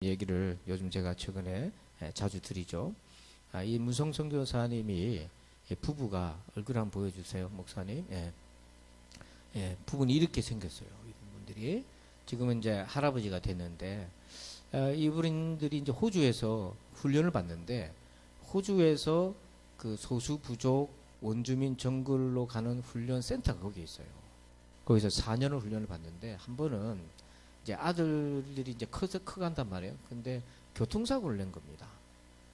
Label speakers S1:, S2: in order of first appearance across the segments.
S1: 얘기를 요즘 제가 최근에 자주 드리죠. 이 문성 선교사님이 부부가 얼굴 한번 보여주세요, 목사님. 부부는 이렇게 생겼어요. 이분들이 지금은 이제 할아버지가 됐는데 이분들이 이제 호주에서 훈련을 받는데 호주에서 그 소수 부족 원주민 정글로 가는 훈련 센터가 거기 있어요. 거기서 4년을 훈련을 받는데 한 번은 이제 아들들이 이제 커간단 말이에요. 근데 교통사고를 낸 겁니다.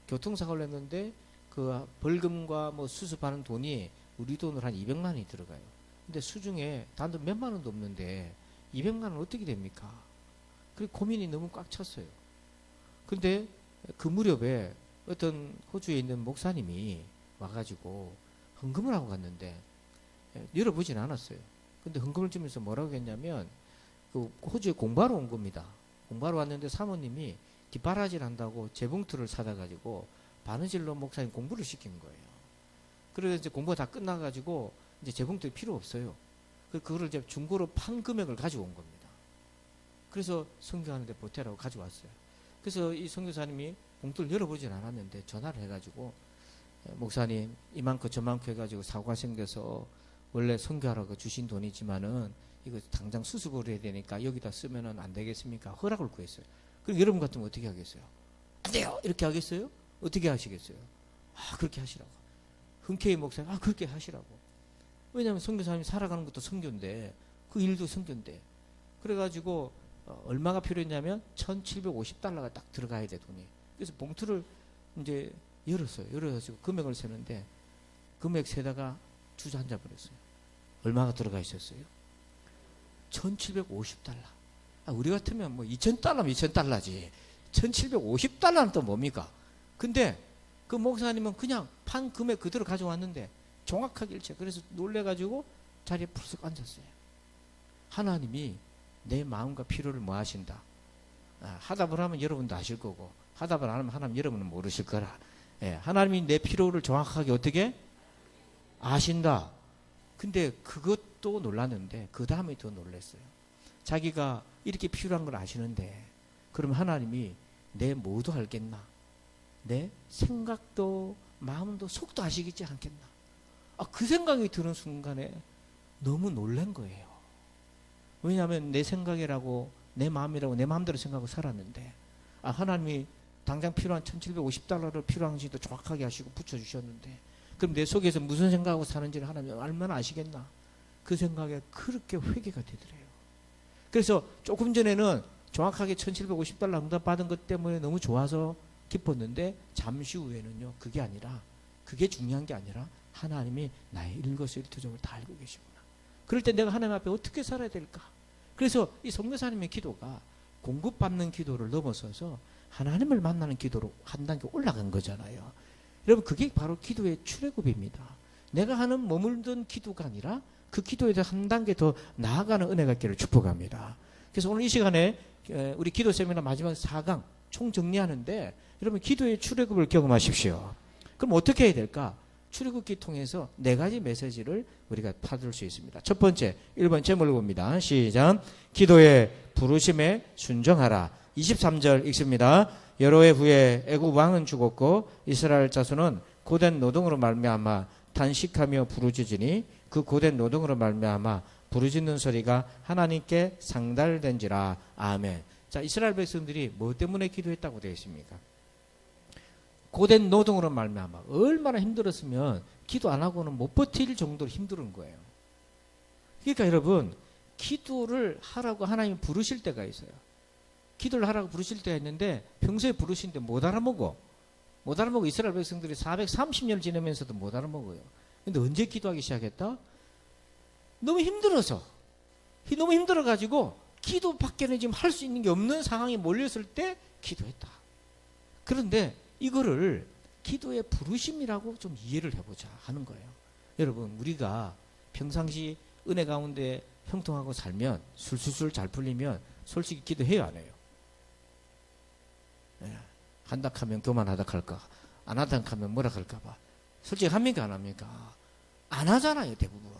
S1: 교통사고를 냈는데 그 벌금과 뭐 수습하는 돈이 우리 돈으로 한 200만 원이 들어가요. 근데 수중에 단돈 몇만 원도 없는데 200만 원 어떻게 됩니까? 그리고 고민이 너무 꽉 찼어요. 근데 그 무렵에 어떤 호주에 있는 목사님이 와가지고 헌금을 하고 갔는데 열어보진 않았어요. 근데 헌금을 주면서 뭐라고 했냐면 그 호주에 공부하러 온 겁니다. 공부하러 왔는데 사모님이 뒷바라지를 한다고 재봉틀을 사다 가지고 바느질로 목사님 공부를 시킨 거예요. 그래서 이제 공부가 다 끝나가지고 이제 재봉틀이 필요 없어요. 그거를 이제 중고로 판 금액을 가지고 온 겁니다. 그래서 선교하는데 보태라고 가져왔어요. 그래서 이 선교사님이 봉투를 열어보진 않았는데 전화를 해가지고 목사님 이만큼 저만큼 해가지고 사고가 생겨서 원래 선교하라고 주신 돈이지만은 이거 당장 수습을 해야 되니까 여기다 쓰면은 안 되겠습니까? 허락을 구했어요. 그럼 여러분 같으면 어떻게 하겠어요? 안 돼요! 이렇게 하겠어요? 어떻게 하시겠어요? 그렇게 하시라고. 흔쾌히 목사님, 그렇게 하시라고. 왜냐하면 선교사님이 살아가는 것도 선교인데, 그 일도 선교인데. 그래가지고, 얼마가 필요했냐면, 1,750달러가 딱 들어가야 돼, 돈이. 그래서 봉투를 이제 열었어요. 열어가지고 금액을 세는데, 금액 세다가 주저앉아 버렸어요. 얼마가 들어가 있었어요? 1,750달러. 우리 같으면 뭐 2,000달러면 2,000달러지. 1,750달러는 또 뭡니까? 근데 그 목사님은 그냥 판 금액 그대로 가져왔는데 정확하게 일체. 그래서 놀래가지고 자리에 푸르륵 앉았어요. 하나님이 내 마음과 필요를 뭐 하신다? 하답을 하면 여러분도 아실 거고 하답을 안 하면 하나님 여러분은 모르실 거라. 하나님이 내 필요를 정확하게 어떻게 아신다. 근데 그것도 놀랐는데 그 다음에 더 놀랐어요. 자기가 이렇게 필요한 걸 아시는데 그러면 하나님이 내 뭐도 알겠나? 내 생각도 마음도 속도 아시겠지 않겠나? 그 생각이 드는 순간에 너무 놀란 거예요. 왜냐하면 내 생각이라고 내 마음이라고 내 마음대로 생각하고 살았는데 하나님이 당장 필요한 1,750달러를 필요한 시도 정확하게 하시고 붙여주셨는데 그럼 내 속에서 무슨 생각하고 사는지를 하나님 얼마나 아시겠나? 그 생각에 그렇게 회개가 되더래요. 그래서 조금 전에는 정확하게 1,750달러 응답받은 것 때문에 너무 좋아서 기뻤는데 잠시 후에는요. 그게 아니라 그게 중요한 게 아니라 하나님이 나의 일거수일투족을 다 알고 계시구나. 그럴 때 내가 하나님 앞에 어떻게 살아야 될까? 그래서 이 선교사님의 기도가 공급받는 기도를 넘어서서 하나님을 만나는 기도로 한 단계 올라간 거잖아요. 여러분 그게 바로 기도의 출애굽입니다. 내가 하는 머물던 기도가 아니라 그 기도에 대해 한 단계 더 나아가는 은혜가 있기를 축복합니다. 그래서 오늘 이 시간에 우리 기도 세미나 마지막 4강 총정리하는데 여러분 기도의 출애굽을 경험하십시오. 그럼 어떻게 해야 될까? 출애굽기 통해서 4가지 메시지를 우리가 받을 수 있습니다. 첫 번째 1번 제목을 봅니다. 시작. 기도의 부르심에 순종하라. 23절 읽습니다. 여러 해 후에 애굽 왕은 죽었고 이스라엘 자손은 고된 노동으로 말미암아 탄식하며 부르짖으니 그 고된 노동으로 말미암아 부르짖는 소리가 하나님께 상달된지라. 아멘. 자, 이스라엘 백성들이 뭐 때문에 기도했다고 되어 있습니까? 고된 노동으로 말미암아. 얼마나 힘들었으면 기도 안 하고는 못 버틸 정도로 힘든 거예요. 그러니까 여러분 기도를 하라고 하나님이 부르실 때가 있어요. 기도를 하라고 부르실 때가 있는데 평소에 부르시는데 못 알아먹어. 못 알아먹어. 이스라엘 백성들이 430년 지내면서도 못 알아먹어요. 근데 언제 기도하기 시작했다? 너무 힘들어서. 너무 힘들어가지고 기도밖에는 지금 할 수 있는 게 없는 상황에 몰렸을 때 기도했다. 그런데 이거를 기도의 부르심이라고 좀 이해를 해보자 하는 거예요. 여러분 우리가 평상시 은혜 가운데 형통하고 살면 술술술 잘 풀리면 솔직히 기도해요 안 해요? 한다 하면 교만하다 할까? 안 하다 하면 뭐라 할까 봐. 솔직히 합니까 안 합니까? 안 하잖아요 대부분.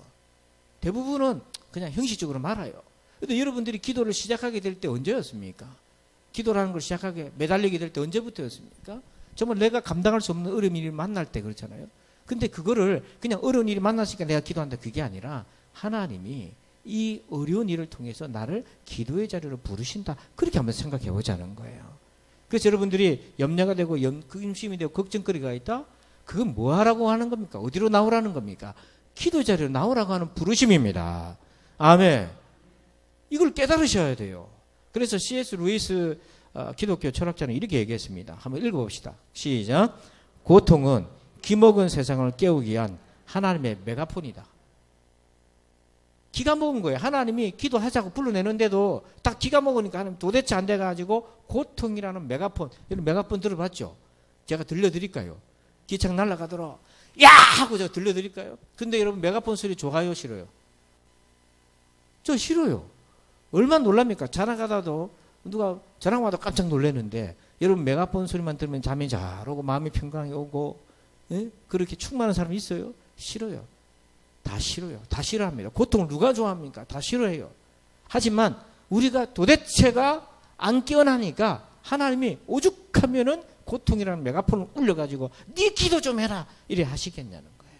S1: 대부분은 그냥 형식적으로 말아요. 근데 여러분들이 기도를 시작하게 될 때 언제였습니까? 기도라는 걸 시작하게 매달리게 될 때 언제부터였습니까? 정말 내가 감당할 수 없는 어려운 일을 만날 때 그렇잖아요. 근데 그거를 그냥 어려운 일이 만났으니까 내가 기도한다 그게 아니라 하나님이 이 어려운 일을 통해서 나를 기도의 자리로 부르신다. 그렇게 한번 생각해 보자는 거예요. 그래서 여러분들이 염려가 되고 근심이 되고 걱정거리가 있다? 그건 뭐 하라고 하는 겁니까? 어디로 나오라는 겁니까? 기도 자리로 나오라고 하는 부르심입니다. 아멘. 이걸 깨달으셔야 돼요. 그래서 C.S. 루이스 기독교 철학자는 이렇게 얘기했습니다. 한번 읽어봅시다. 시작. 고통은 기먹은 세상을 깨우기 위한 하나님의 메가폰이다. 기가 먹은 거예요. 하나님이 기도하자고 불러내는데도 딱 기가 먹으니까 하나님 도대체 안 돼가지고 고통이라는 메가폰. 여러분 메가폰 들어봤죠? 제가 들려드릴까요? 기창 날아가도록 야! 하고 제가 들려드릴까요? 근데 여러분 메가폰 소리 좋아요 싫어요? 저 싫어요. 얼마나 놀랍니까? 자나가다도 누가 전화 와도 깜짝 놀라는데 여러분 메가폰 소리만 들으면 잠이 잘 오고 마음이 평강이 오고 예? 그렇게 충만한 사람이 있어요? 싫어요. 다 싫어요. 다 싫어합니다. 고통을 누가 좋아합니까? 다 싫어해요. 하지만 우리가 도대체가 안 깨어나니까 하나님이 오죽하면은 고통이라는 메가폰을 울려가지고 네 기도 좀 해라 이래 하시겠냐는 거예요.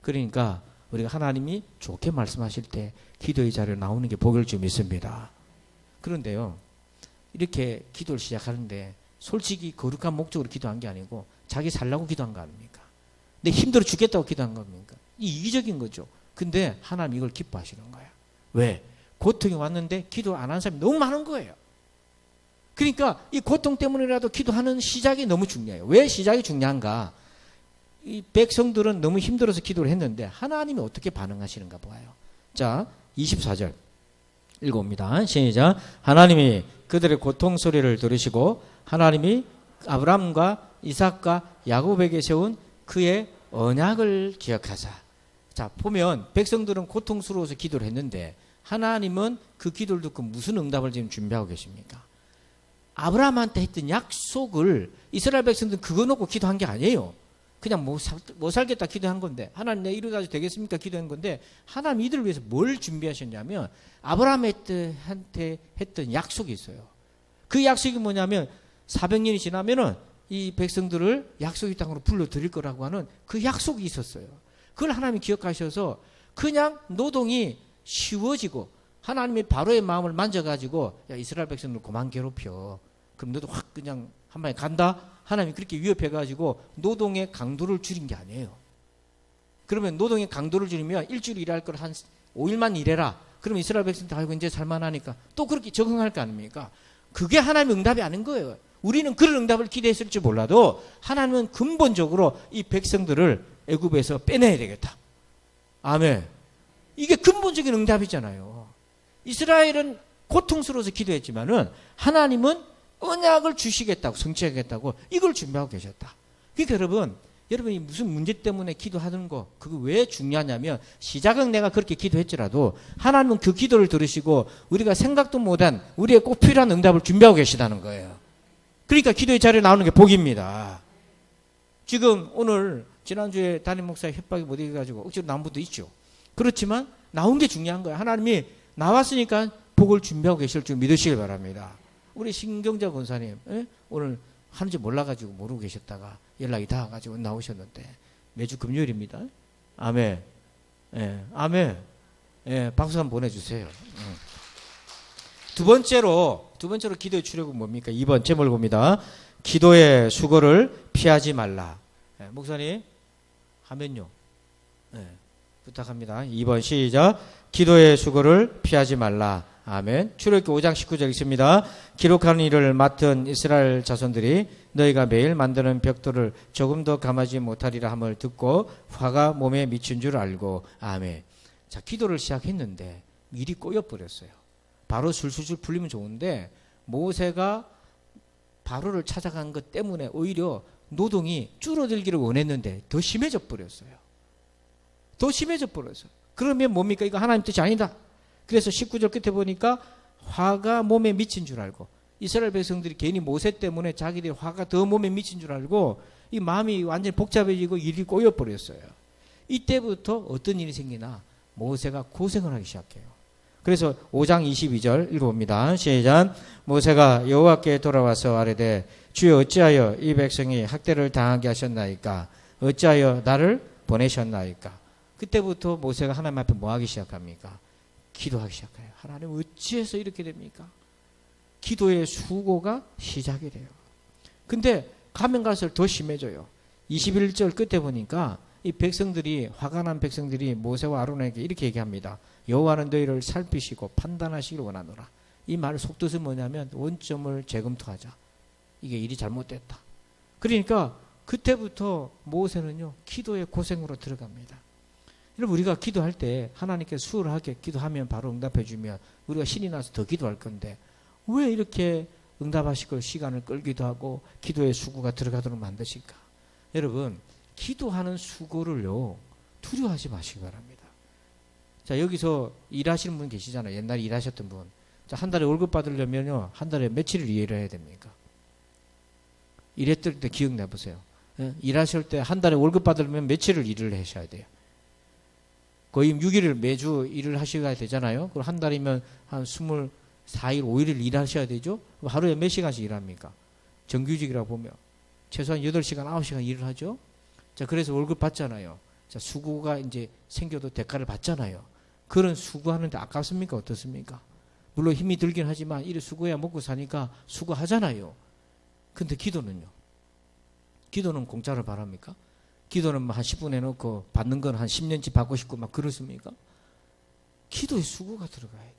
S1: 그러니까 우리가 하나님이 좋게 말씀하실 때 기도의 자리에 나오는 게 복일 줄 믿습니다. 그런데요, 이렇게 기도를 시작하는데 솔직히 거룩한 목적으로 기도한 게 아니고 자기 살라고 기도한 거 아닙니까? 내 힘들어 죽겠다고 기도한 겁니까? 이기적인 거죠. 근데 하나님 이걸 기뻐하시는 거예요. 왜? 고통이 왔는데 기도 안 한 사람이 너무 많은 거예요. 그러니까 이 고통 때문이라도 기도하는 시작이 너무 중요해요. 왜 시작이 중요한가? 이 백성들은 너무 힘들어서 기도를 했는데 하나님이 어떻게 반응하시는가 봐요. 자, 24절 읽어봅니다. 시작. 하나님이 그들의 고통 소리를 들으시고 하나님이 아브라함과 이삭과 야곱에게 세운 그의 언약을 기억하사. 자, 보면 백성들은 고통스러워서 기도를 했는데 하나님은 그 기도를 듣고 무슨 응답을 지금 준비하고 계십니까? 아브라함한테 했던 약속을 이스라엘 백성들은 그거 놓고 기도한 게 아니에요. 그냥 못 살겠다 기도한 건데 하나님 내 이루어가지고 되겠습니까 기도한 건데 하나님 이들을 위해서 뭘 준비하셨냐면 아브라함한테 했던 약속이 있어요. 그 약속이 뭐냐면 400년이 지나면은 이 백성들을 약속의 땅으로 불러들일 거라고 하는 그 약속이 있었어요. 그걸 하나님이 기억하셔서 그냥 노동이 쉬워지고 하나님이 바로의 마음을 만져가지고 야 이스라엘 백성들 그만 괴롭혀. 그럼 너도 확 그냥 한 방에 간다? 하나님이 그렇게 위협해가지고 노동의 강도를 줄인 게 아니에요. 그러면 노동의 강도를 줄이면 일주일 일할 걸 한 5일만 일해라. 그러면 이스라엘 백성들 아이고 이제 살만하니까 또 그렇게 적응할 거 아닙니까? 그게 하나님의 응답이 아닌 거예요. 우리는 그런 응답을 기대했을지 몰라도 하나님은 근본적으로 이 백성들을 애굽에서 빼내야 되겠다. 아멘. 이게 근본적인 응답이잖아요. 이스라엘은 고통스러워서 기도했지만은 하나님은 언약을 주시겠다고 성취하겠다고 이걸 준비하고 계셨다. 그러니까 여러분이 무슨 문제 때문에 기도하는 거 그거 왜 중요하냐면 시작은 내가 그렇게 기도했지라도 하나님은 그 기도를 들으시고 우리가 생각도 못한 우리의 꼭 필요한 응답을 준비하고 계시다는 거예요. 그러니까 기도의 자리에 나오는 게 복입니다. 지금 오늘 지난주에 담임 목사의 협박이 못 이겨가지고 억지로 나온 분도 있죠. 그렇지만 나온 게 중요한 거예요. 하나님이 나왔으니까 복을 준비하고 계실 줄 믿으시길 바랍니다. 우리 신경자 권사님 오늘 하는지 몰라가지고 모르고 계셨다가 연락이 닿아가지고 나오셨는데 매주 금요일입니다. 아멘. 예, 아멘. 예, 박수 한번 보내주세요. 두 번째로 기도의 추력은 뭡니까? 2번 제목을 봅니다. 기도의 수고를 피하지 말라. 예, 목사님 하면요. 예, 부탁합니다. 2번 시작. 기도의 수고를 피하지 말라. 아멘. 출애굽기 5장 19절 있습니다. 기록하는 일을 맡은 이스라엘 자손들이 너희가 매일 만드는 벽돌을 조금 더 감하지 못하리라 함을 듣고 화가 몸에 미친 줄 알고. 아멘. 자, 기도를 시작했는데 일이 꼬여버렸어요. 바로 술술술 풀리면 좋은데 모세가 바로를 찾아간 것 때문에 오히려 노동이 줄어들기를 원했는데 더 심해져 버렸어요. 더 심해져 버렸어요. 그러면 뭡니까? 이거 하나님 뜻이 아니다. 그래서 19절 끝에 보니까 화가 몸에 미친 줄 알고 이스라엘 백성들이 괜히 모세 때문에 자기들이 화가 더 몸에 미친 줄 알고 이 마음이 완전히 복잡해지고 일이 꼬여버렸어요. 이때부터 어떤 일이 생기나 모세가 고생을 하기 시작해요. 그래서 5장 22절 읽어봅니다. 시작. 모세가 여호와께 돌아와서 아뢰되 주여 어찌하여 이 백성이 학대를 당하게 하셨나이까? 어찌하여 나를 보내셨나이까? 그때부터 모세가 하나님 앞에 뭐 하기 시작합니까? 기도하기 시작해요. 하나님 어찌해서 이렇게 됩니까? 기도의 수고가 시작이 돼요. 근데 가면 갈수록 더 심해져요. 21절 끝에 보니까 이 백성들이, 화가 난 백성들이 모세와 아론에게 이렇게 얘기합니다. 여호와는 너희를 살피시고 판단하시기를 원하노라. 이 말 속뜻은 뭐냐면 원점을 재검토하자. 이게 일이 잘못됐다. 그러니까 그때부터 모세는요 기도의 고생으로 들어갑니다. 여러분, 우리가 기도할 때 하나님께 수월하게 기도하면 바로 응답해 주면 우리가 신이 나서 더 기도할 건데 왜 이렇게 응답하시고 시간을 끌기도 하고 기도의 수고가 들어가도록 만드실까? 여러분, 기도하는 수고를요 두려워하지 마시기 바랍니다. 자, 여기서 일하시는 분 계시잖아요. 옛날에 일하셨던 분. 자, 한 달에 월급 받으려면요 한 달에 며칠을 일을 해야 됩니까? 일했을 때 기억내 보세요. 예? 일하실 때 한 달에 월급 받으려면 며칠을 일을 하셔야 돼요. 거의 6일을 매주 일을 하셔야 되잖아요. 그럼 한 달이면 한 24일, 5일을 일하셔야 되죠. 하루에 몇 시간씩 일합니까? 정규직이라고 보면 최소한 8시간, 9시간 일을 하죠. 자, 그래서 월급 받잖아요. 자, 수고가 이제 생겨도 대가를 받잖아요. 그런 수고하는데 아깝습니까? 어떻습니까? 물론 힘이 들긴 하지만 이래 수고해야 먹고 사니까 수고하잖아요. 근데 기도는요? 기도는 공짜를 바랍니까? 기도는 한 10분 해놓고 받는 건 한 10년치 받고 싶고 막 그렇습니까? 기도에 수고가 들어가야 돼.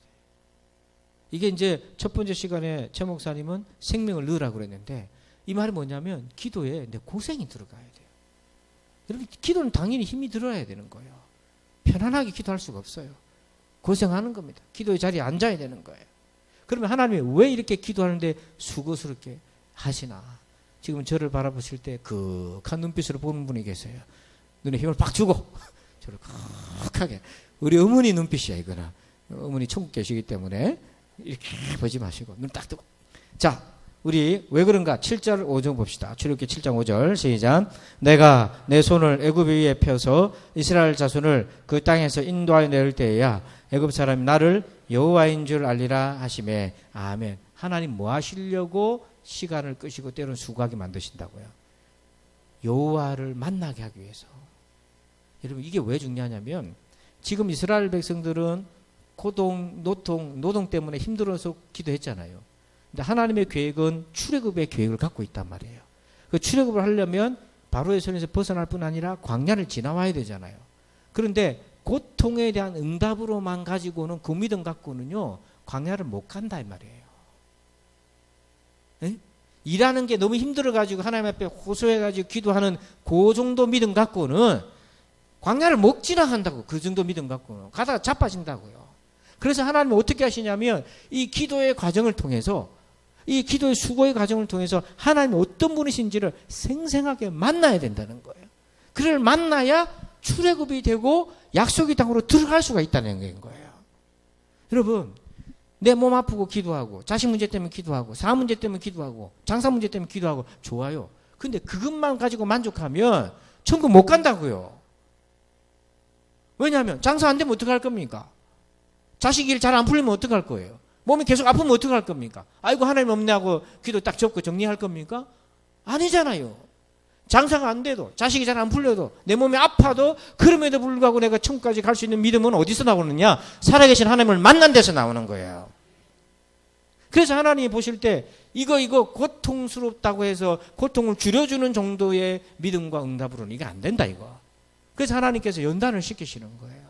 S1: 이게 이제 첫 번째 시간에 최 목사님은 생명을 넣으라고 그랬는데 이 말이 뭐냐면 기도에 내 고생이 들어가야 돼요. 여러분, 기도는 당연히 힘이 들어야 되는 거예요. 편안하게 기도할 수가 없어요. 고생하는 겁니다. 기도의 자리에 앉아야 되는 거예요. 그러면 하나님이 왜 이렇게 기도하는데 수고스럽게 하시나? 지금 저를 바라보실 때 극한 눈빛으로 보는 분이 계세요. 눈에 힘을 팍 주고 저를 극하게. 우리 어머니 눈빛이야 이거는. 어머니 천국 계시기 때문에 이렇게 보지 마시고 눈 딱 뜨고. 자, 우리 왜 그런가? 7절 5절 봅시다. 출애굽기 7장 5절 시작. 내가 내 손을 애굽 위에 펴서 이스라엘 자손을 그 땅에서 인도하여 내릴 때에야 애굽 사람이 나를 여호와인 줄 알리라 하시매. 아멘. 하나님 뭐 하시려고 시간을 끄시고 때로는 수고하게 만드신다고요? 여호와를 만나게 하기 위해서. 여러분, 이게 왜 중요하냐면 지금 이스라엘 백성들은 고통, 노동 때문에 힘들어서 기도했잖아요. 근데 하나님의 계획은 출애굽의 계획을 갖고 있단 말이에요. 그 출애굽을 하려면 바로의 손에서 벗어날 뿐 아니라 광야를 지나와야 되잖아요. 그런데 고통에 대한 응답으로만 가지고는 그 믿음 갖고는요 광야를 못 간다 이 말이에요. 에? 일하는 게 너무 힘들어가지고 하나님 앞에 호소해가지고 기도하는 그 정도 믿음 갖고는 광야를 못 지나간다고. 그 정도 믿음 갖고는 가다가 자빠진다고요. 그래서 하나님은 어떻게 하시냐면 이 기도의 과정을 통해서, 이 기도의 수고의 과정을 통해서 하나님이 어떤 분이신지를 생생하게 만나야 된다는 거예요. 그를 만나야 출애굽이 되고 약속의 땅으로 들어갈 수가 있다는 거예요. 여러분, 내 몸 아프고 기도하고, 자식 문제 때문에 기도하고, 사업 문제 때문에 기도하고, 장사 문제 때문에 기도하고 좋아요. 근데 그것만 가지고 만족하면 천국 못 간다고요. 왜냐하면 장사 안 되면 어떡할 겁니까? 자식 일 잘 안 풀리면 어떡할 거예요? 몸이 계속 아프면 어떡할 겁니까? 아이고 하나님 없네 하고 기도 딱 접고 정리할 겁니까? 아니잖아요. 장사가 안 돼도, 자식이 잘 안 풀려도, 내 몸이 아파도 그럼에도 불구하고 내가 천국까지 갈 수 있는 믿음은 어디서 나오느냐? 살아계신 하나님을 만난 데서 나오는 거예요. 그래서 하나님이 보실 때 이거 고통스럽다고 해서 고통을 줄여주는 정도의 믿음과 응답으로는 이게 안 된다 이거. 그래서 하나님께서 연단을 시키시는 거예요.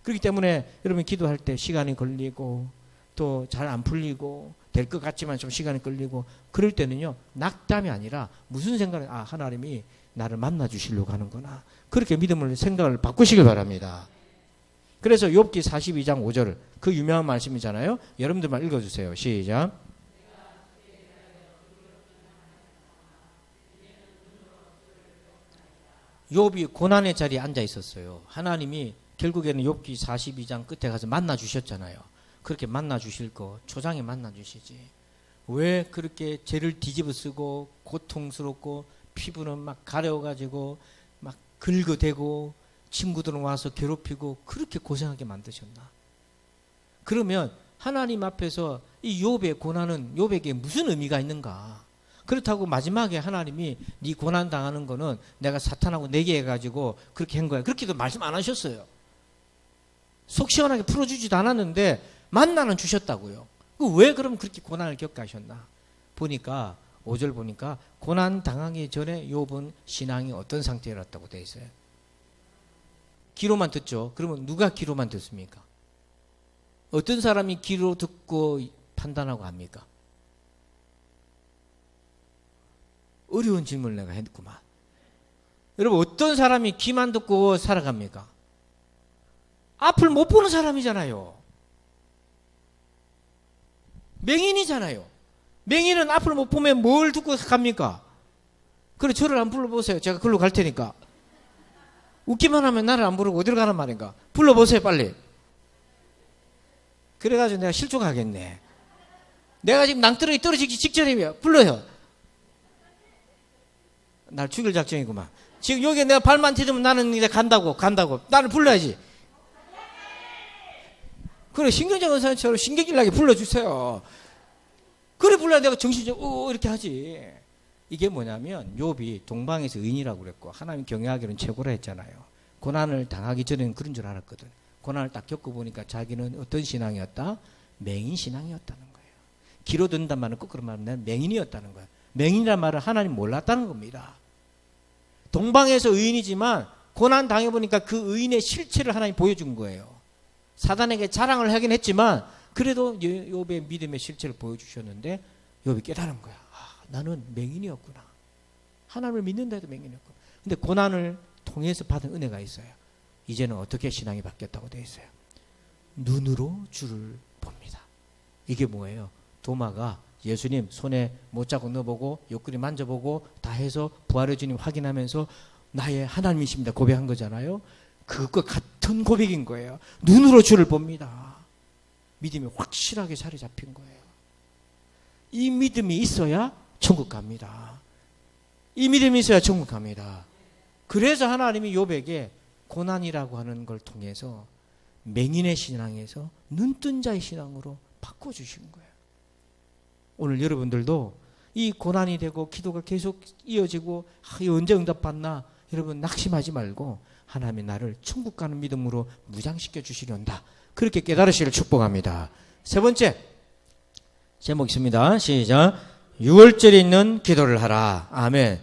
S1: 그렇기 때문에 여러분 기도할 때 시간이 걸리고 또 잘 안 풀리고 될 것 같지만 좀 시간이 걸리고 그럴 때는요 낙담이 아니라 무슨 생각을 하나님이 나를 만나 주시려고 하는구나. 그렇게 믿음을 생각을 바꾸시길 바랍니다. 그래서 욥기 42장 5절 그 유명한 말씀이잖아요. 여러분들만 읽어주세요. 시작. 욥이 고난의 자리에 앉아 있었어요. 하나님이 결국에는 욥기 42장 끝에 가서 만나 주셨잖아요. 그렇게 만나 주실 거 초장에 만나 주시지. 왜 그렇게 죄를 뒤집어 쓰고 고통스럽고 피부는 막 가려워가지고 막 긁어대고 친구들은 와서 괴롭히고 그렇게 고생하게 만드셨나? 그러면 하나님 앞에서 이 욥의 고난은 욥에게 무슨 의미가 있는가? 그렇다고 마지막에 하나님이 네 고난 당하는 거는 내가 사탄하고 내게 해가지고 그렇게 한 거야. 그렇게도 말씀 안 하셨어요. 속 시원하게 풀어주지도 않았는데 만나는 주셨다고요. 왜 그럼 그렇게 고난을 겪게 하셨나? 보니까 5절 보니까 고난 당하기 전에 욥은 신앙이 어떤 상태였다고 되어 있어요. 귀로만 듣죠. 그러면 누가 귀로만 듣습니까? 어떤 사람이 귀로 듣고 판단하고 합니까? 어려운 질문을 내가 했구만. 여러분 어떤 사람이 귀만 듣고 살아갑니까? 앞을 못 보는 사람이잖아요. 맹인이잖아요. 맹인은 앞을 못 보면 뭘 듣고 갑니까? 그래 저를 안 불러보세요. 제가 글로 갈 테니까. 웃기만 하면 나를 안 부르고 어디로 가는 말인가? 불러보세요 빨리. 그래가지고 내가 실족하겠네. 내가 지금 낭떠러기 떨어지기 직전이면 불러요. 날 죽일 작정이구만. 지금 여기에 내가 발만 디디면 나는 이제 간다고. 나를 불러야지. 그래 신경전 의사처럼 신경질나게 불러주세요. 그래 불러야 내가 정신적으로 이렇게 하지. 이게 뭐냐면 욥이 동방에서 의인이라고 그랬고 하나님 경외하기는 최고라 했잖아요. 고난을 당하기 전에는 그런 줄 알았거든. 고난을 딱 겪어보니까 자기는 어떤 신앙이었다? 맹인 신앙이었다는 거예요. 귀로 듣는단 말은 거꾸로 말하면 맹인이었다는 거예요. 맹인이란 말은 하나님 몰랐다는 겁니다. 동방에서 의인이지만 고난 당해보니까 그 의인의 실체를 하나님 보여준 거예요. 사단에게 자랑을 하긴 했지만 그래도 욥의 믿음의 실체를 보여주셨는데 욥이 깨달은 거야. 아, 나는 맹인이었구나. 하나님을 믿는다 해도 맹인이었구나. 근데 고난을 통해서 받은 은혜가 있어요. 이제는 어떻게 신앙이 바뀌었다고 되어 있어요? 눈으로 주를 봅니다. 이게 뭐예요? 도마가 예수님 손에 못자국 넣어보고 옆구리 만져보고 다 해서 부활의 주님 확인하면서 나의 하나님이십니다 고백한 거잖아요. 그것과 같은 고백인 거예요. 눈으로 주를 봅니다. 믿음이 확실하게 자리 잡힌 거예요. 이 믿음이 있어야 천국 갑니다. 이 믿음이 있어야 천국 갑니다. 그래서 하나님이 욥에게 고난이라고 하는 걸 통해서 맹인의 신앙에서 눈뜬 자의 신앙으로 바꿔주신 거예요. 오늘 여러분들도 이 고난이 되고 기도가 계속 이어지고 언제 응답받나 여러분 낙심하지 말고 하나님이 나를 천국 가는 믿음으로 무장시켜 주시련다. 그렇게 깨달으시기를 축복합니다. 세 번째 제목 있습니다. 시작. 6월절에 있는 기도를 하라. 아멘.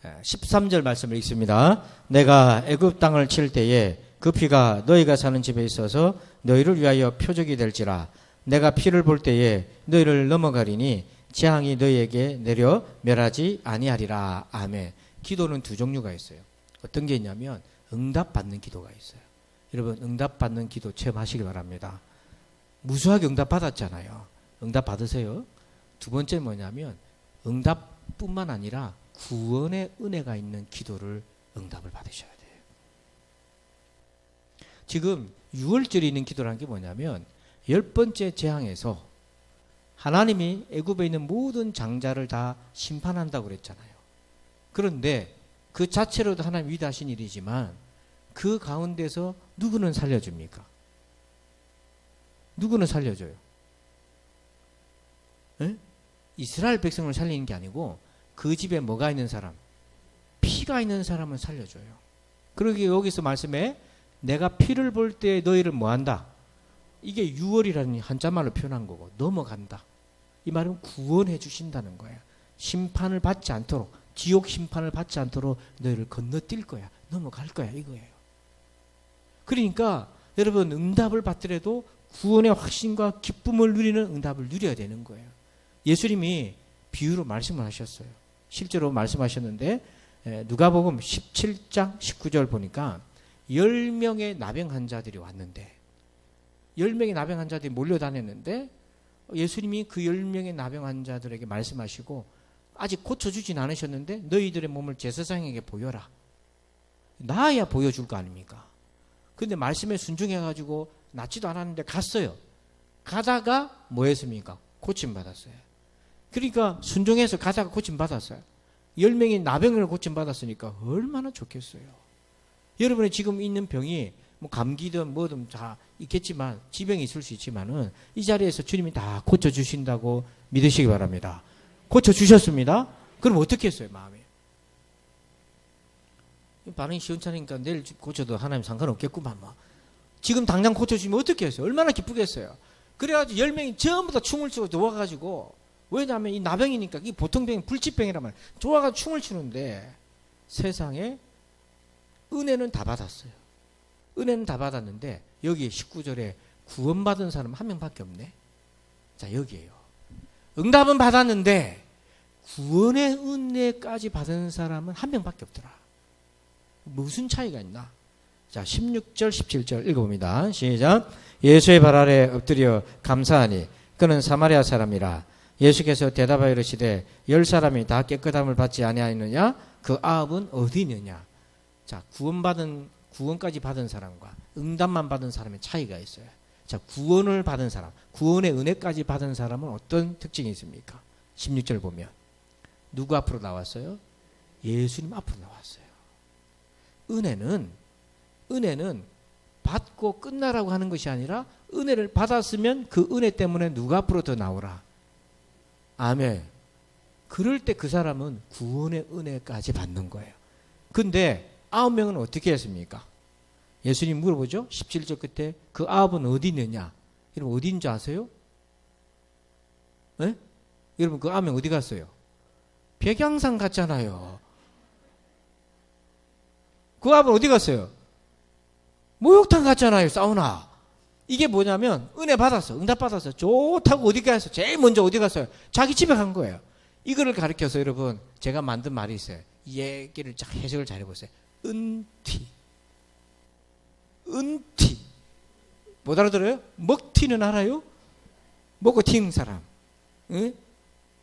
S1: 13절 말씀을 읽습니다. 내가 애굽 땅을 칠 때에 그 피가 너희가 사는 집에 있어서 너희를 위하여 표적이 될지라. 내가 피를 볼 때에 너희를 넘어가리니 재앙이 너희에게 내려 멸하지 아니하리라. 아멘. 기도는 두 종류가 있어요. 어떤 게 있냐면 응답받는 기도가 있어요. 여러분 응답받는 기도 체험하시기 바랍니다. 무수하게 응답받았잖아요. 응답 받으세요. 두 번째 뭐냐면 응답뿐만 아니라 구원의 은혜가 있는 기도를 응답을 받으셔야 돼요. 지금 6월절이 있는 기도라는 게 뭐냐면 10번째 재앙에서 하나님이 애굽에 있는 모든 장자를 다 심판한다고 그랬잖아요. 그런데 그 자체로도 하나님 위대하신 일이지만 그 가운데서 누구는 살려줍니까? 누구는 살려줘요? 에? 이스라엘 백성을 살리는 게 아니고 그 집에 뭐가 있는 사람? 피가 있는 사람은 살려줘요. 그러기 여기서 말씀에 내가 피를 볼 때 너희를 뭐한다? 이게 6월이라는 한자말로 표현한 거고 넘어간다. 이 말은 구원해 주신다는 거예요. 심판을 받지 않도록 지옥 심판을 받지 않도록 너희를 건너뛸 거야. 넘어갈 거야 이거예요. 그러니까 여러분 응답을 받더라도 구원의 확신과 기쁨을 누리는 응답을 누려야 되는 거예요. 예수님이 비유로 말씀을 하셨어요. 실제로 말씀하셨는데 누가복음 17장 19절 보니까 10명의 나병 환자들이 왔는데 10명의 나병 환자들이 몰려다녔는데 예수님이 그 10명의 나병 환자들에게 말씀하시고 아직 고쳐주진 않으셨는데 너희들의 몸을 제사장에게 보여라. 나아야 보여줄 거 아닙니까? 근데 말씀에 순종해가지고 낫지도 않았는데 갔어요. 가다가 뭐 했습니까? 고침받았어요. 그러니까 순종해서 가다가 고침받았어요. 10명이 나병을 고침받았으니까 얼마나 좋겠어요. 여러분이 지금 있는 병이 뭐 감기든 뭐든 다 있겠지만 지병이 있을 수 있지만은 이 자리에서 주님이 다 고쳐주신다고 믿으시기 바랍니다. 고쳐주셨습니다. 그럼 어떻게 했어요, 마음이? 반응이 시원찮으니까 내일 고쳐도 하나님 상관없겠구만. 뭐. 지금 당장 고쳐주면 어떻게 했어요? 얼마나 기쁘겠어요. 그래가지고 10명이 전부 다 춤을 추고 좋아가지고, 왜냐하면 이 나병이니까, 이 보통 병이 불치병이란 말이에요. 좋아가지고 춤을 추는데 세상에 은혜는 다 받았어요. 은혜는 다 받았는데 여기 19절에 구원받은 사람 한 명밖에 없네. 자, 여기에요. 응답은 받았는데 구원의 은혜까지 받은 사람은 한 명밖에 없더라. 무슨 차이가 있나? 자, 16절 17절 읽어봅니다. 시작. 예수의 발 아래 엎드려 감사하니 그는 사마리아 사람이라. 예수께서 대답하여 이르시되 10사람이 다 깨끗함을 받지 아니하였느냐? 그 아합은 어디 있느냐? 자, 구원까지 받은 사람과 응답만 받은 사람의 차이가 있어요. 자, 구원을 받은 사람, 구원의 은혜까지 받은 사람은 어떤 특징이 있습니까? 16절 보면 누구 앞으로 나왔어요? 예수님 앞으로 나왔어요. 은혜는 받고 끝나라고 하는 것이 아니라 은혜를 받았으면 그 은혜 때문에 누구 앞으로 더 나오라. 아멘. 그럴 때 그 사람은 구원의 은혜까지 받는 거예요. 근데 9명은 어떻게 했습니까? 예수님 물어보죠. 17절 끝에 그 아합은 어디 있느냐? 여러분 어디 있는 줄 아세요? 네? 여러분 그 9명 어디 갔어요? 백양산 갔잖아요. 그 아합은 어디 갔어요? 목욕탕 갔잖아요. 사우나. 이게 뭐냐면 은혜 받았어. 응답 받았어. 좋다고 어디 갔어요? 제일 먼저 어디 갔어요? 자기 집에 간 거예요. 이거를 가르쳐서 여러분 제가 만든 말이 있어요. 이 얘기를 쫙 해석을 잘 해보세요. 은티. 못 알아들어요? 먹튀는 알아요? 먹고 튀는 사람. 응?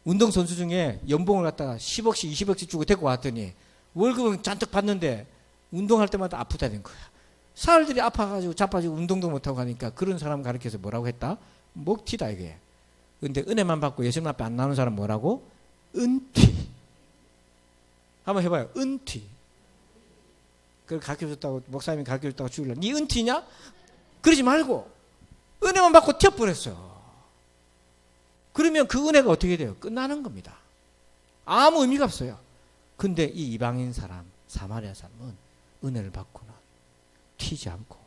S1: 운동선수 중에 연봉을 갖다가 10억씩 20억씩 주고 데리고 왔더니 월급은 잔뜩 받는데 운동할 때마다 아프다는 거야. 사흘들이 아파가지고 자빠지고 운동도 못하고 하니까 그런 사람 가르쳐서 뭐라고 했다? 먹튀다 이게. 근데 은혜만 받고 예수님 앞에 안 나오는 사람 뭐라고? 은튀. 한번 해봐요. 은튀. 그걸 가르쳐줬다고 목사님이 가르쳐줬다고 죽일래. 네 은튀냐? 그러지 말고 은혜만 받고 튀어버렸어. 그러면 그 은혜가 어떻게 돼요? 끝나는 겁니다. 아무 의미가 없어요. 근데 이 이방인 사람, 사마리아 사람은 은혜를 받고는 튀지 않고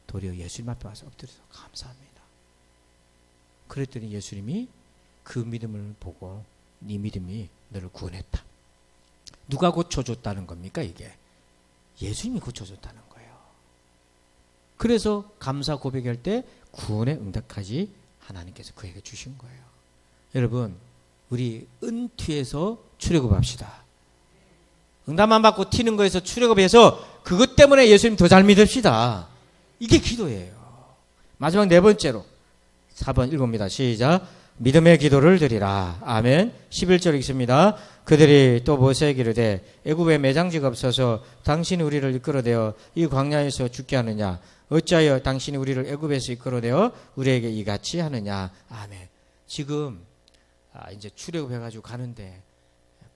S1: 도리어 예수님 앞에 와서 엎드려서 감사합니다. 그랬더니 예수님이 그 믿음을 보고 네 믿음이 너를 구원했다. 누가 고쳐줬다는 겁니까 이게? 예수님이 고쳐줬다는 거예요. 그래서 감사 고백할 때 구원의 응답까지 하나님께서 그에게 주신 거예요. 여러분 우리 은튀에서 출애굽합시다. 응답만 받고 튀는 거에서 출애굽해서 그것 때문에 예수님 더 잘 믿읍시다. 이게 기도예요. 마지막 네 번째로 4번 읽어봅니다. 시작. 믿음의 기도를 드리라. 아멘. 11절 읽습니다. 그들이 또 모세에게 이르되 애굽에 매장지가 없어서 당신이 우리를 이끌어내어 이 광야에서 죽게 하느냐? 어찌하여 당신이 우리를 애굽에서 이끌어내어 우리에게 이같이 하느냐? 아멘. 지금 이제 출애굽해가지고 가는데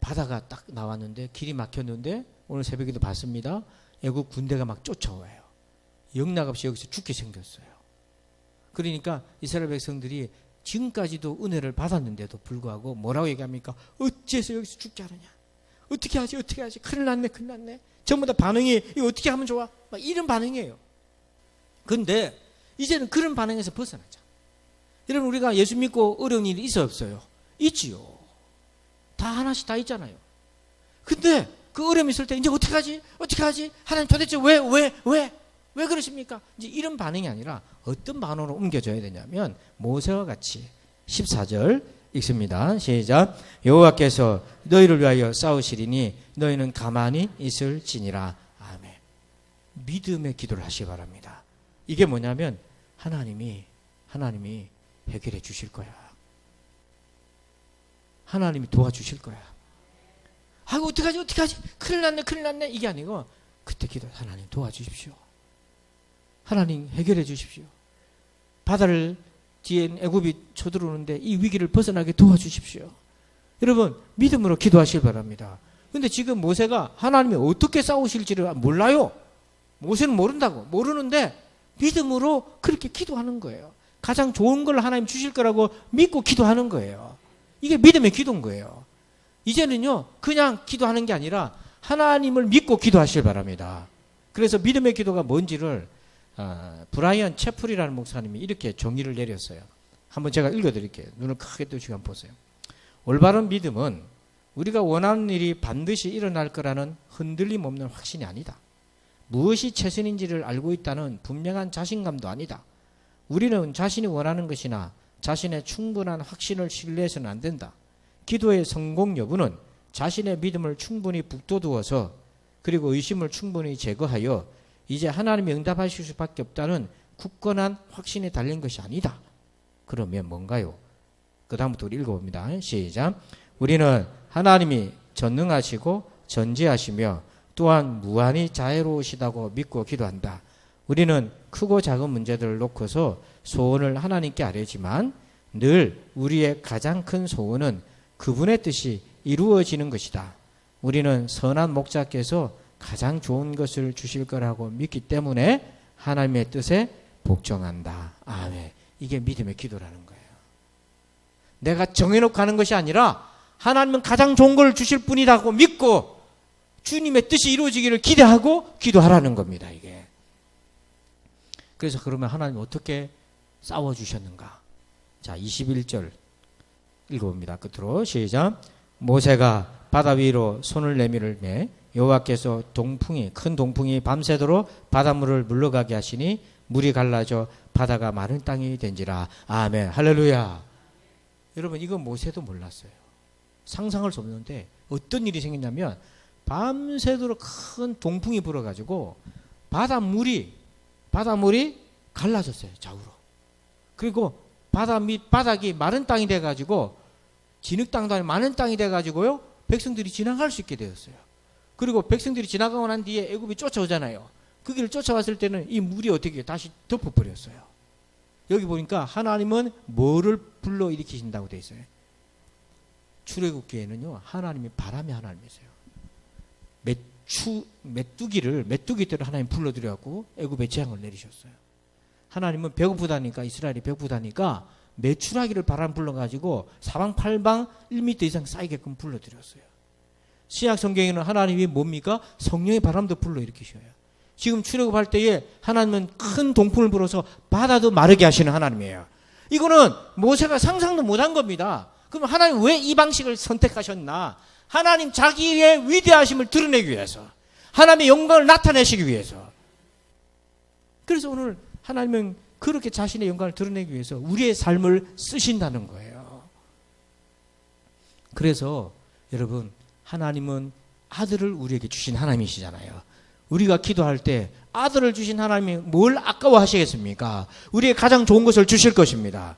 S1: 바다가 딱 나왔는데 길이 막혔는데 오늘 새벽에도 봤습니다. 애굽 군대가 막 쫓아와요. 영락없이 여기서 죽게 생겼어요. 그러니까 이스라엘 백성들이 지금까지도 은혜를 받았는데도 불구하고 뭐라고 얘기합니까? 어째서 여기서 죽게 하느냐? 어떻게 하지? 큰일 났네. 전부 다 반응이 이거 어떻게 하면 좋아? 막 이런 반응이에요. 근데 이제는 그런 반응에서 벗어나자. 여러분 우리가 예수 믿고 어려운 일이 있어 없어요? 있지요. 다 하나씩 다 있잖아요. 근데 그 어려움이 있을 때 이제 어떻게 하지? 하나님 도대체 왜 그러십니까? 이제 이런 반응이 아니라 어떤 반응으로 옮겨져야 되냐면 모세와 같이 14절 읽습니다. 시작. 여호와께서 너희를 위하여 싸우시리니 너희는 가만히 있을지니라. 아멘. 믿음의 기도를 하시기 바랍니다. 이게 뭐냐면 하나님이 해결해 주실 거야. 하나님이 도와주실 거야. 아이고 어떡하지? 큰일 났네. 이게 아니고 그때 기도 하나님 도와주십시오. 하나님 해결해 주십시오. 바다를 뒤에 애굽이 쳐들어오는데 이 위기를 벗어나게 도와주십시오. 여러분 믿음으로 기도하시길 바랍니다. 근데 지금 모세가 하나님이 어떻게 싸우실지를 몰라요. 모세는 모르는데 믿음으로 그렇게 기도하는 거예요. 가장 좋은 걸 하나님 주실 거라고 믿고 기도하는 거예요. 이게 믿음의 기도인 거예요. 이제는요, 그냥 기도하는 게 아니라 하나님을 믿고 기도하시길 바랍니다. 그래서 믿음의 기도가 뭔지를 브라이언 채플이라는 목사님이 이렇게 정의를 내렸어요. 한번 제가 읽어드릴게요. 눈을 크게 뜨시고 한번 보세요. 올바른 믿음은 우리가 원하는 일이 반드시 일어날 거라는 흔들림 없는 확신이 아니다. 무엇이 최선인지를 알고 있다는 분명한 자신감도 아니다. 우리는 자신이 원하는 것이나 자신의 충분한 확신을 신뢰해서는 안 된다. 기도의 성공 여부는 자신의 믿음을 충분히 북돋우어서 그리고 의심을 충분히 제거하여 이제 하나님이 응답하실 수밖에 없다는 굳건한 확신이 달린 것이 아니다. 그러면 뭔가요? 그 다음부터 우리 읽어봅니다. 시작. 우리는 하나님이 전능하시고 전지하시며 또한 무한히 자애로우시다고 믿고 기도한다. 우리는 크고 작은 문제들을 놓고서 소원을 하나님께 아뢰지만 늘 우리의 가장 큰 소원은 그분의 뜻이 이루어지는 것이다. 우리는 선한 목자께서 가장 좋은 것을 주실 거라고 믿기 때문에 하나님의 뜻에 복종한다. 아멘. 이게 믿음의 기도라는 거예요. 내가 정해놓고 하는 것이 아니라 하나님은 가장 좋은 걸 주실 분이라고 믿고 주님의 뜻이 이루어지기를 기대하고 기도하라는 겁니다. 이게. 그래서 그러면 하나님 어떻게 싸워주셨는가? 자, 21절 읽어봅니다. 끝으로 시작. 모세가 바다 위로 손을 내밀매 여호와께서 큰 동풍이 밤새도록 바닷물을 물러가게 하시니 물이 갈라져 바다가 마른 땅이 된지라. 아멘. 할렐루야. 여러분, 이건 모세도 몰랐어요. 상상할 수 없는데 어떤 일이 생겼냐면 밤새도록 큰 동풍이 불어가지고 바닷물이 갈라졌어요. 좌우로. 그리고 바닥이 마른 땅이 돼가지고 진흙 땅도 아니고 마른 땅이 돼가지고요, 백성들이 지나갈 수 있게 되었어요. 그리고 백성들이 지나가고 난 뒤에 애굽이 쫓아오잖아요. 그 길을 쫓아왔을 때는 이 물이 어떻게 다시 덮어버렸어요. 여기 보니까 하나님은 뭐를 불러일으키신다고 되어 있어요. 출애굽기에는요, 하나님이 바람의 하나님이세요. 메뚜기들을 하나님 불러들여갖고 애굽에 재앙을 내리셨어요. 하나님은 배고프다니까, 이스라엘이 배고프다니까 메추라기를 바람 불러가지고 사방팔방 1m 이상 쌓이게끔 불러들였어요. 신약 성경에는 하나님이 뭡니까? 성령의 바람도 불러일으키셔요. 지금 출애굽할 때에 하나님은 큰 동풍을 불어서 바다도 마르게 하시는 하나님이에요. 이거는 모세가 상상도 못한 겁니다. 그럼 하나님 왜 이 방식을 선택하셨나? 하나님 자기의 위대하심을 드러내기 위해서, 하나님의 영광을 나타내시기 위해서. 그래서 오늘 하나님은 그렇게 자신의 영광을 드러내기 위해서 우리의 삶을 쓰신다는 거예요. 그래서 여러분, 하나님은 아들을 우리에게 주신 하나님이시잖아요. 우리가 기도할 때 아들을 주신 하나님이 뭘 아까워하시겠습니까? 우리의 가장 좋은 것을 주실 것입니다.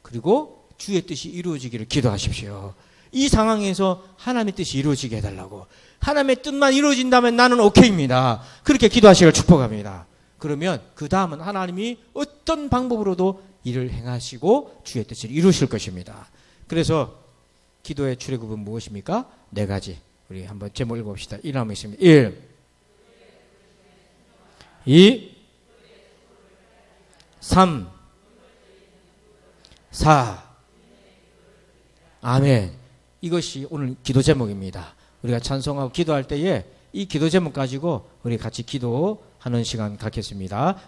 S1: 그리고 주의 뜻이 이루어지기를 기도하십시오. 이 상황에서 하나님의 뜻이 이루어지게 해달라고. 하나님의 뜻만 이루어진다면 나는 오케이입니다. 그렇게 기도하시기를 축복합니다. 그러면 그 다음은 하나님이 어떤 방법으로도 일을 행하시고 주의 뜻을 이루실 것입니다. 그래서 기도의 출애굽은 무엇입니까? 4가지. 우리 한번 제목 읽어봅시다. 일하면 있습니다. 1, 2, 3, 4. 아멘. 이것이 오늘 기도 제목입니다. 우리가 찬송하고 기도할 때에 이 기도 제목 가지고 우리 같이 기도하는 시간 갖겠습니다.